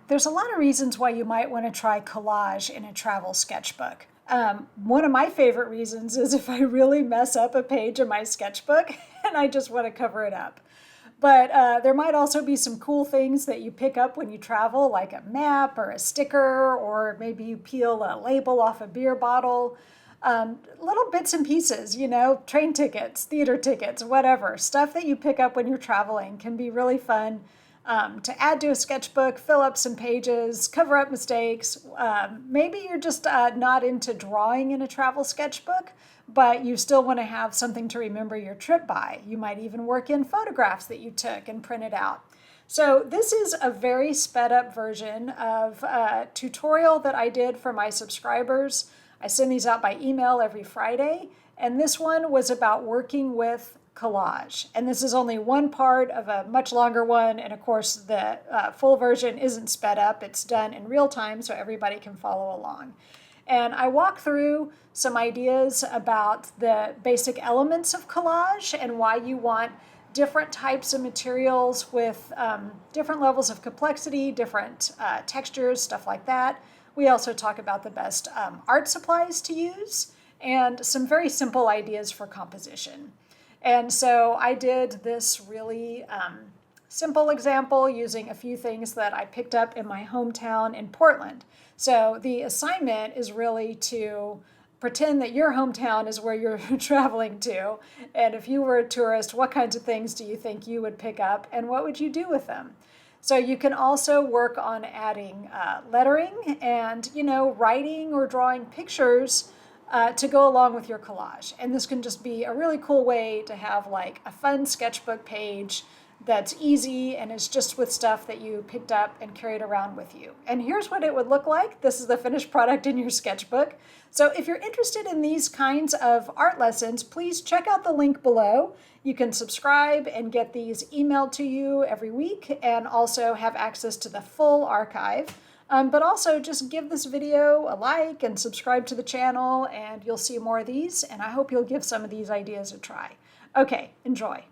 There's a lot of reasons why you might want to try collage in a travel sketchbook. One of my favorite reasons is if I really mess up a page in my sketchbook and I just want to cover it up. But there might also be some cool things that you pick up when you travel, like a map or a sticker, or maybe you peel a label off a beer bottle. Little bits and pieces, train tickets, theater tickets, whatever. Stuff that you pick up when you're traveling can be really fun to add to a sketchbook, fill up some pages, cover up mistakes. Maybe you're just not into drawing in a travel sketchbook, but you still want to have something to remember your trip by. You might even work in photographs that you took and printed out. So this is a very sped up version of a tutorial that I did for my subscribers. I send these out by email every Friday, and this one was about working with collage. And this is only one part of a much longer one, and of course the full version isn't sped up. It's done in real time so everybody can follow along. And I walk through some ideas about the basic elements of collage and why you want different types of materials with different levels of complexity, different textures, stuff like that. We also talk about the best art supplies to use and some very simple ideas for composition. And so I did this really simple example using a few things that I picked up in my hometown in Portland. So the assignment is really to pretend that your hometown is where you're traveling to. And if you were a tourist, what kinds of things do you think you would pick up and what would you do with them? So you can also work on adding lettering and, writing or drawing pictures to go along with your collage. And this can just be a really cool way to have like a fun sketchbook page that's easy and is just with stuff that you picked up and carried around with you. And here's what it would look like. This is the finished product in your sketchbook. So if you're interested in these kinds of art lessons, please check out the link below. You can subscribe and get these emailed to you every week and also have access to the full archive. But also just give this video a like and subscribe to the channel and you'll see more of these. And I hope you'll give some of these ideas a try. Okay, enjoy.